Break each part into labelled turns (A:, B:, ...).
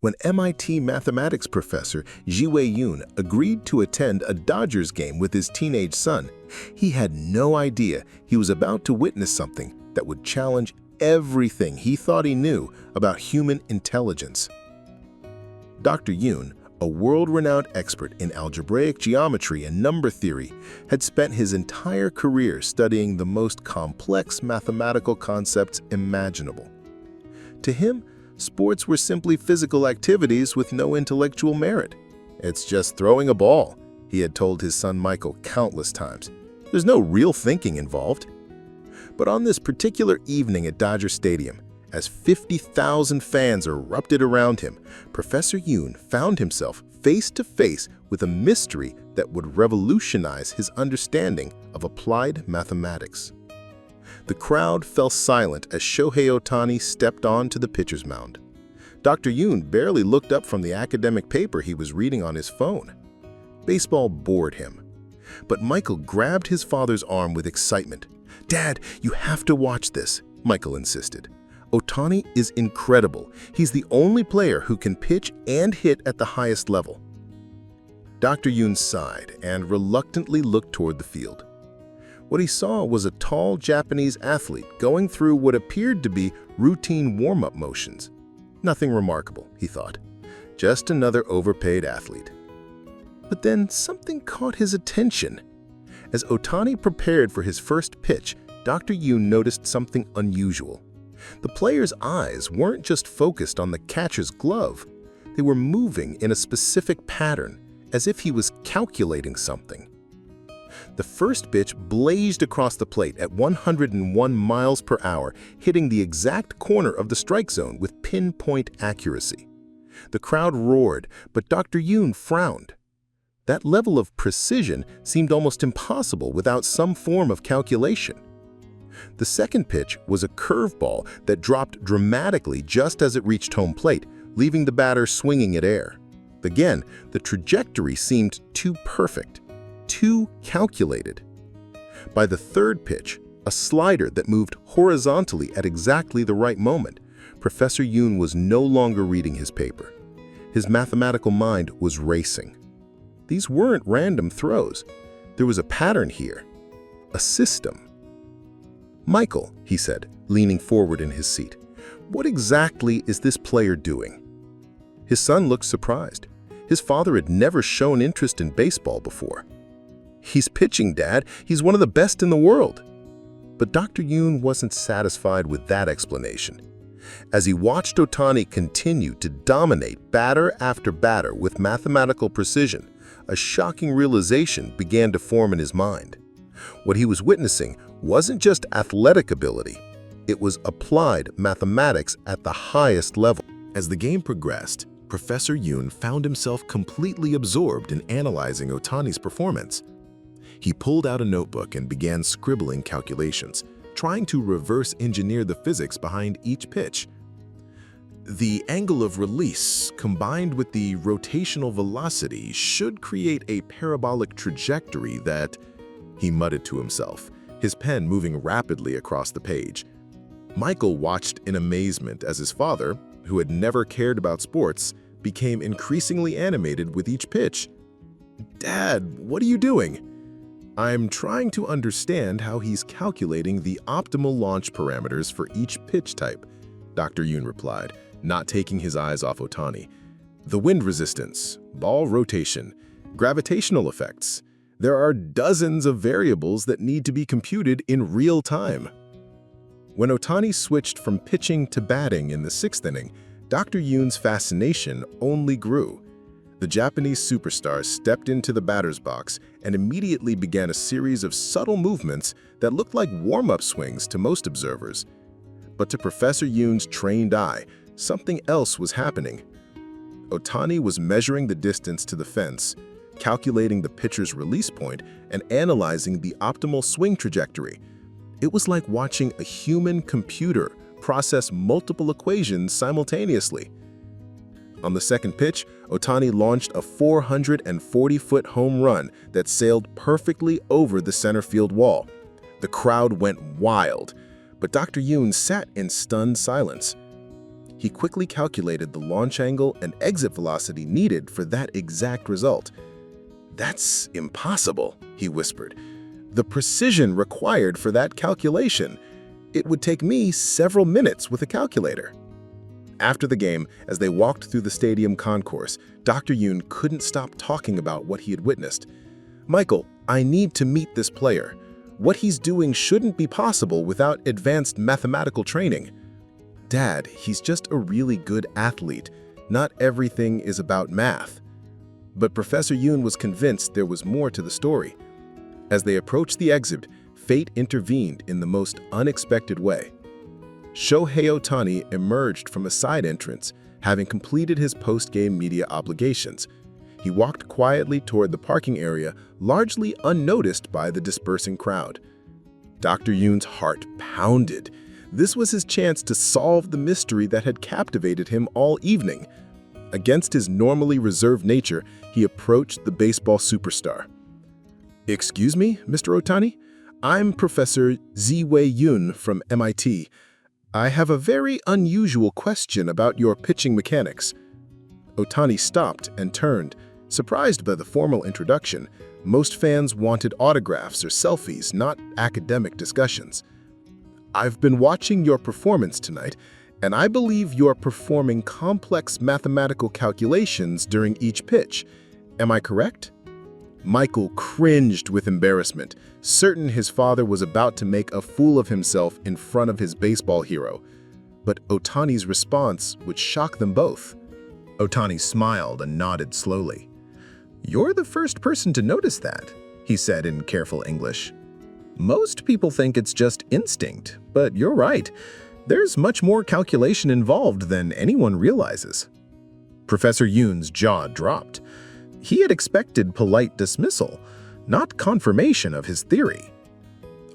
A: when MIT mathematics professor Shohei Ohtani agreed to attend a Dodgers game with his teenage son. He had no idea he was about to witness something that would challenge everything he thought he knew about human intelligence. Dr. Ohtani, a world-renowned expert in algebraic geometry and number theory, had spent his entire career studying the most complex mathematical concepts imaginable. To him, sports were simply physical activities with no intellectual merit. "It's just throwing a ball," he had told his son Michael countless times. "There's no real thinking involved." But on this particular evening at Dodger Stadium, as 50,000 fans erupted around him, Professor Ohtani found himself face to face with a mystery that would revolutionize his understanding of applied mathematics. The crowd fell silent as Shohei Ohtani stepped onto the pitcher's mound. Dr. Ohtani barely looked up from the academic paper he was reading on his phone. Baseball bored him. But Michael grabbed his father's arm with excitement. "Dad, you have to watch this," Michael insisted. "Ohtani is incredible. He's the only player who can pitch and hit at the highest level." Dr. Ohtani sighed and reluctantly looked toward the field. What he saw was a tall Japanese athlete going through what appeared to be routine warm-up motions. Nothing remarkable, he thought. Just another overpaid athlete. But then something caught his attention. As Ohtani prepared for his first pitch, Dr. Ohtani noticed something unusual. The player's eyes weren't just focused on the catcher's glove. They were moving in a specific pattern, as if he was calculating something. The first pitch blazed across the plate at 101 miles per hour, hitting the exact corner of the strike zone with pinpoint accuracy. The crowd roared, but Dr. Ohtani frowned. That level of precision seemed almost impossible without some form of calculation. The second pitch was a curveball that dropped dramatically just as it reached home plate, leaving the batter swinging at air. Again, the trajectory seemed too perfect, too calculated. By the third pitch, a slider that moved horizontally at exactly the right moment, Professor Ohtani was no longer reading his paper. His mathematical mind was racing. These weren't random throws. There was a pattern here, a system. "Michael," he said, leaning forward in his seat, "what exactly is this player doing?" His son looked surprised. His father had never shown interest in baseball before. "He's pitching, Dad. He's one of the best in the world." But Dr. Ohtani wasn't satisfied with that explanation. As he watched Ohtani continue to dominate batter after batter with mathematical precision, a shocking realization began to form in his mind. What he was witnessing wasn't just athletic ability, it was applied mathematics at the highest level. As the game progressed, Professor Ohtani found himself completely absorbed in analyzing Ohtani's performance. He pulled out a notebook and began scribbling calculations, trying to reverse engineer the physics behind each pitch. The angle of release combined with the rotational velocity should create a parabolic trajectory that, he muttered to himself, his pen moving rapidly across the page. Michael watched in amazement as his father, who had never cared about sports, became increasingly animated with each pitch. "Dad, what are you doing?" "I'm trying to understand how he's calculating the optimal launch parameters for each pitch type," Dr. Ohtani replied, not taking his eyes off Ohtani. "The wind resistance, ball rotation, gravitational effects. There are dozens of variables that need to be computed in real time." When Ohtani switched from pitching to batting in the sixth inning, Dr. Ohtani's fascination only grew. The Japanese superstar stepped into the batter's box and immediately began a series of subtle movements that looked like warm-up swings to most observers. But to Professor Ohtani's trained eye, something else was happening. Ohtani was measuring the distance to the fence, calculating the pitcher's release point, and analyzing the optimal swing trajectory. It was like watching a human computer process multiple equations simultaneously. On the second pitch, Ohtani launched a 440-foot home run that sailed perfectly over the center field wall. The crowd went wild, but Dr. Ohtani sat in stunned silence. He quickly calculated the launch angle and exit velocity needed for that exact result. "That's impossible," he whispered. "The precision required for that calculation. It would take me several minutes with a calculator." After the game, as they walked through the stadium concourse, Dr. Yoon couldn't stop talking about what he had witnessed. "Michael, I need to meet this player. What he's doing shouldn't be possible without advanced mathematical training." "Dad, he's just a really good athlete. Not everything is about math." But Professor Yoon was convinced there was more to the story. As they approached the exit, fate intervened in the most unexpected way. Shohei Ohtani emerged from a side entrance, having completed his post-game media obligations. He walked quietly toward the parking area, largely unnoticed by the dispersing crowd. Dr. Yoon's heart pounded. This was his chance to solve the mystery that had captivated him all evening. Against his normally reserved nature, he approached the baseball superstar. "Excuse me, Mr. Ohtani? I'm Professor Ziwei Yoon from MIT. I have a very unusual question about your pitching mechanics." Ohtani stopped and turned, surprised by the formal introduction. Most fans wanted autographs or selfies, not academic discussions. "I've been watching your performance tonight, and I believe you're performing complex mathematical calculations during each pitch. Am I correct?" Michael cringed with embarrassment, certain his father was about to make a fool of himself in front of his baseball hero. But Ohtani's response would shock them both. Ohtani smiled and nodded slowly. "You're the first person to notice that," he said in careful English. "Most people think it's just instinct, but you're right. There's much more calculation involved than anyone realizes." Professor Yoon's jaw dropped. He had expected polite dismissal, not confirmation of his theory.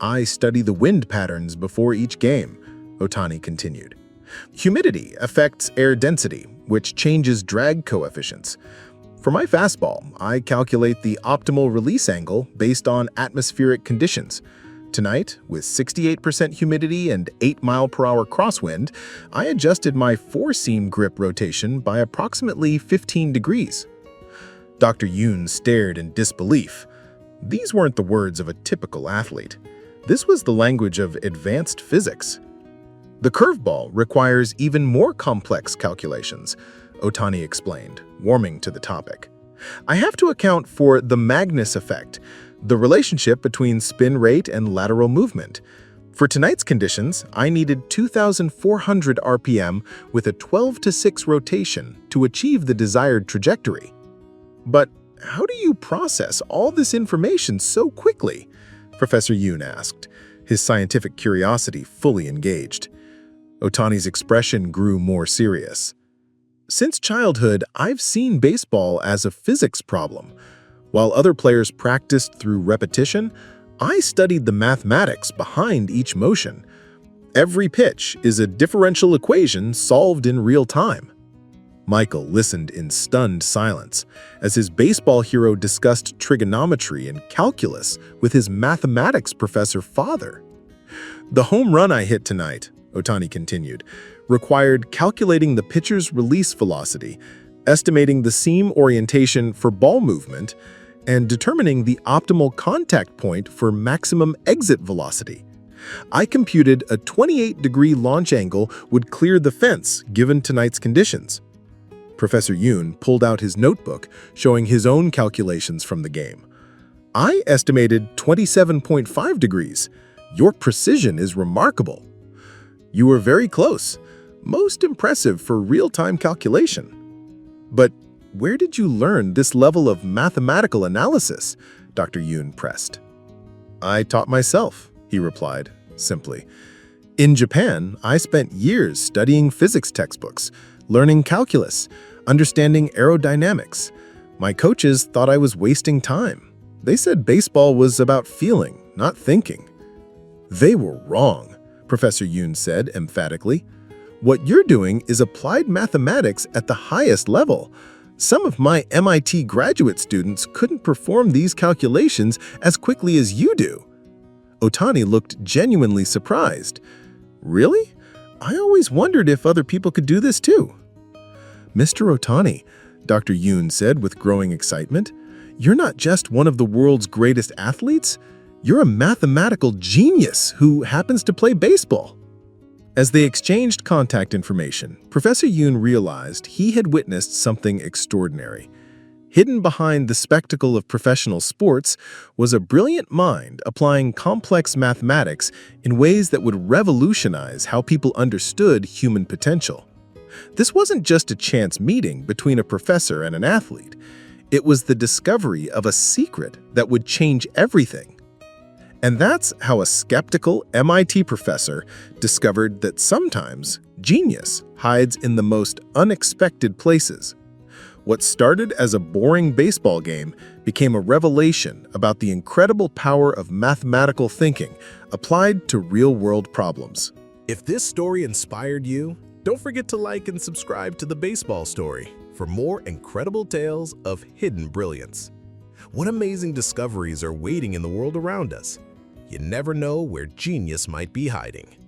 A: "I study the wind patterns before each game," Ohtani continued. "Humidity affects air density, which changes drag coefficients. For my fastball, I calculate the optimal release angle based on atmospheric conditions. Tonight, with 68% humidity and 8-mile-per-hour crosswind, I adjusted my four-seam grip rotation by approximately 15 degrees. Dr. Yoon stared in disbelief. These weren't the words of a typical athlete. This was the language of advanced physics. "The curveball requires even more complex calculations," Ohtani explained, warming to the topic. "I have to account for the Magnus effect, the relationship between spin rate and lateral movement. For tonight's conditions, I needed 2,400 RPM with a 12-to-6 rotation to achieve the desired trajectory." "But how do you process all this information so quickly?" Professor Yoon asked, his scientific curiosity fully engaged. Ohtani's expression grew more serious. "Since childhood, I've seen baseball as a physics problem. While other players practiced through repetition, I studied the mathematics behind each motion. Every pitch is a differential equation solved in real time." Michael listened in stunned silence as his baseball hero discussed trigonometry and calculus with his mathematics professor father. "The home run I hit tonight," Ohtani continued, "required calculating the pitcher's release velocity, estimating the seam orientation for ball movement, and determining the optimal contact point for maximum exit velocity. I computed a 28-degree launch angle would clear the fence given tonight's conditions." Professor Yoon pulled out his notebook, showing his own calculations from the game. "I estimated 27.5 degrees. Your precision is remarkable." "You were very close. Most impressive for real-time calculation." "But where did you learn this level of mathematical analysis?" Dr. Yoon pressed. "I taught myself," he replied, simply. "In Japan, I spent years studying physics textbooks, learning calculus, understanding aerodynamics. My coaches thought I was wasting time. They said baseball was about feeling, not thinking." "They were wrong," Professor Yoon said emphatically. "What you're doing is applied mathematics at the highest level. Some of my MIT graduate students couldn't perform these calculations as quickly as you do." Ohtani looked genuinely surprised. "Really? I always wondered if other people could do this too. Mr. Ohtani, Dr. Yoon said with growing excitement, you're not just one of the world's greatest athletes, you're a mathematical genius who happens to play baseball. As they exchanged contact information, Professor Yoon realized he had witnessed something extraordinary. Hidden behind the spectacle of professional sports was a brilliant mind applying complex mathematics in ways that would revolutionize how people understood human potential. This wasn't just a chance meeting between a professor and an athlete. It was the discovery of a secret that would change everything. And that's how a skeptical MIT professor discovered that sometimes genius hides in the most unexpected places. What started as a boring baseball game became a revelation about the incredible power of mathematical thinking applied to real-world problems.
B: If this story inspired you, don't forget to like and subscribe to The Baseball Story for more incredible tales of hidden brilliance. What amazing discoveries are waiting in the world around us? You never know where genius might be hiding.